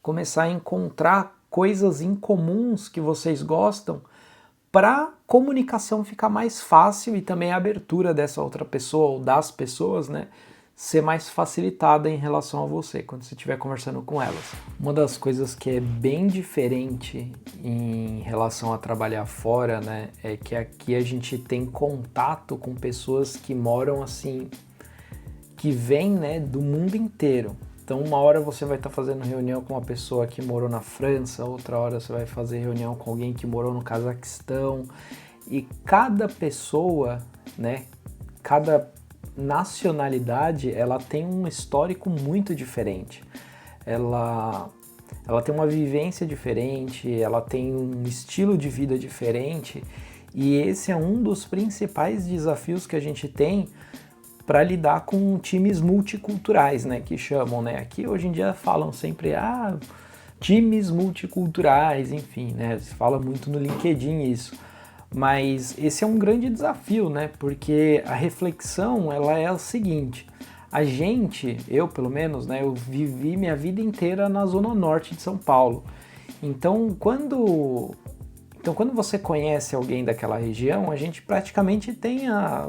começar a encontrar coisas em comuns que vocês gostam para a comunicação ficar mais fácil e também a abertura dessa outra pessoa ou das pessoas, né, ser mais facilitada em relação a você quando você estiver conversando com elas. Uma das coisas que é bem diferente em relação a trabalhar fora, né, é que aqui a gente tem contato com pessoas que moram assim, que vêm, né, do mundo inteiro. Então uma hora você vai estar fazendo reunião com uma pessoa que morou na França, outra hora você vai fazer reunião com alguém que morou no Cazaquistão, e cada pessoa, né, cada nacionalidade, ela tem um histórico muito diferente. Ela tem uma vivência diferente, ela tem um estilo de vida diferente, e esse é um dos principais desafios que a gente tem para lidar com times multiculturais, né, que chamam, né? Aqui hoje em dia falam sempre, times multiculturais, enfim, né? Se fala muito no LinkedIn isso. Mas esse é um grande desafio, né? Porque a reflexão, ela é a seguinte: a gente, eu pelo menos, né, eu vivi minha vida inteira na zona norte de São Paulo. Então, quando você conhece alguém daquela região, a gente praticamente tem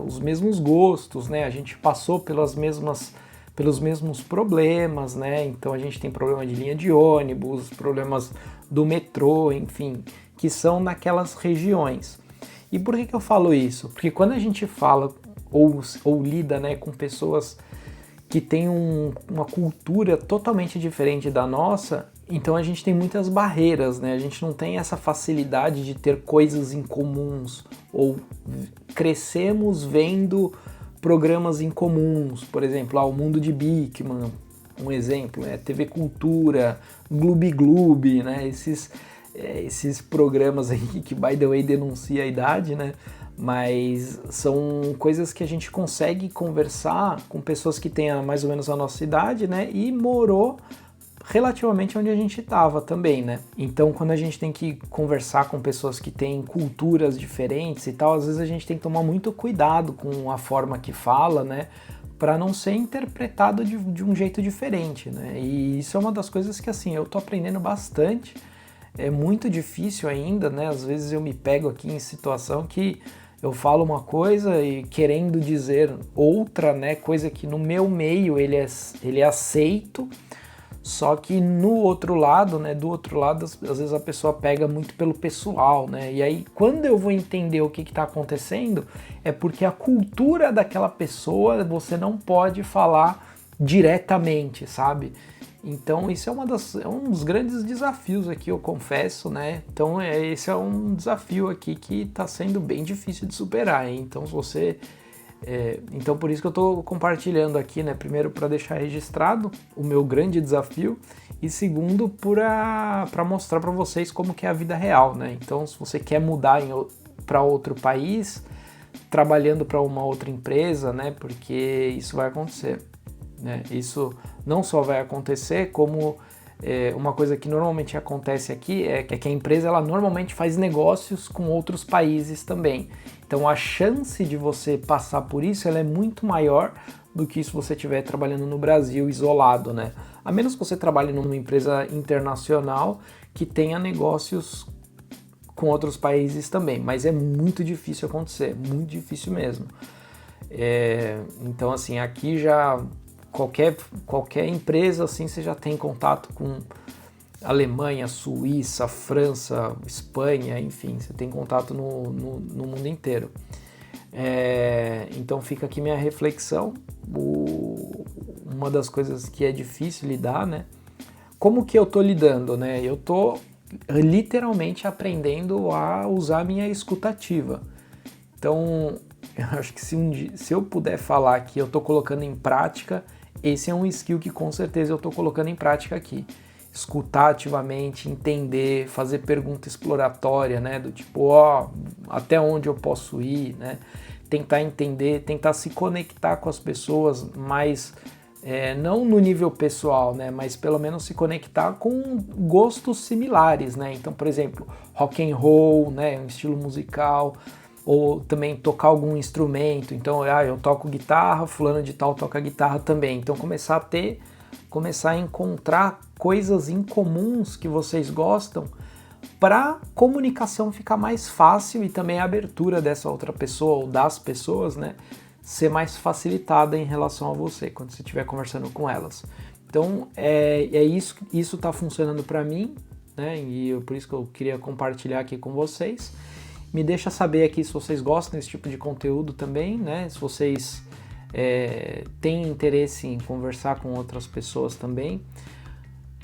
os mesmos gostos, né? A gente passou pelos mesmos problemas, né? Então a gente tem problema de linha de ônibus, problemas do metrô, enfim, que são naquelas regiões. E por que eu falo isso? Porque quando a gente fala ou lida, né, com pessoas que têm uma cultura totalmente diferente da nossa, então a gente tem muitas barreiras, né? A gente não tem essa facilidade de ter coisas em comuns, ou crescemos vendo programas em comuns, por exemplo, o Mundo de Bikman, um exemplo, TV Cultura, Gloob Gloob, né? Esses programas aí que, by the way, denuncia a idade, né? Mas são coisas que a gente consegue conversar com pessoas que têm mais ou menos a nossa idade, né? E morou relativamente onde a gente estava também, né? Então, quando a gente tem que conversar com pessoas que têm culturas diferentes e tal, às vezes a gente tem que tomar muito cuidado com a forma que fala, né? Para não ser interpretado de um jeito diferente, né? E isso é uma das coisas que, assim, eu tô aprendendo bastante. É muito difícil ainda, né? Às vezes eu me pego aqui em situação que eu falo uma coisa e querendo dizer outra, né? Coisa que no meu meio ele é aceito, só que no outro lado, né? Do outro lado, às vezes a pessoa pega muito pelo pessoal, né? E aí, quando eu vou entender o que está acontecendo, é porque a cultura daquela pessoa você não pode falar diretamente, sabe? Então isso é um dos grandes desafios aqui, eu confesso, né? Então esse é um desafio aqui que está sendo bem difícil de superar, hein? Então então por isso que eu estou compartilhando aqui, né? Primeiro para deixar registrado o meu grande desafio, e segundo para mostrar para vocês como que é a vida real, né? Então se você quer mudar para outro país, trabalhando para uma outra empresa, né? Porque isso vai acontecer, né? Isso não só vai acontecer, como uma coisa que normalmente acontece aqui é que a empresa ela normalmente faz negócios com outros países também. Então a chance de você passar por isso ela é muito maior do que se você estiver trabalhando no Brasil isolado, né? A menos que você trabalhe numa empresa internacional que tenha negócios com outros países também, mas é muito difícil acontecer, muito difícil mesmo. Então assim, aqui já qualquer empresa assim, você já tem contato com Alemanha, Suíça, França, Espanha, enfim, você tem contato no mundo inteiro. Então fica aqui minha reflexão, uma das coisas que é difícil lidar, né? Como que eu tô lidando, né? Eu tô literalmente aprendendo a usar a minha escutativa. Então, eu acho que se eu puder falar que eu tô colocando em prática, esse é um skill que com certeza eu estou colocando em prática aqui. Escutar ativamente, entender, fazer pergunta exploratória, né? Do tipo, até onde eu posso ir, né? Tentar entender, tentar se conectar com as pessoas, mas não no nível pessoal, né? Mas pelo menos se conectar com gostos similares, né? Então, por exemplo, rock and roll, né? Um estilo musical, ou também tocar algum instrumento. Então, eu toco guitarra, fulano de tal toca guitarra também. Então, começar a ter começar a encontrar coisas em comuns que vocês gostam para a comunicação ficar mais fácil e também a abertura dessa outra pessoa ou das pessoas, né, ser mais facilitada em relação a você quando você estiver conversando com elas. Então isso está funcionando para mim, né, e por isso que eu queria compartilhar aqui com vocês. Me deixa saber aqui se vocês gostam desse tipo de conteúdo também, né, se vocês têm interesse em conversar com outras pessoas também.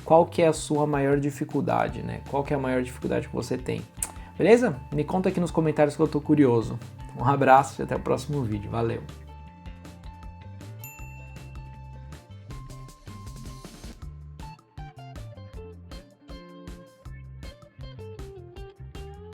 Qual que é a sua maior dificuldade, né? Qual que é a maior dificuldade que você tem? Beleza? Me conta aqui nos comentários que eu tô curioso. Um abraço e até o próximo vídeo. Valeu!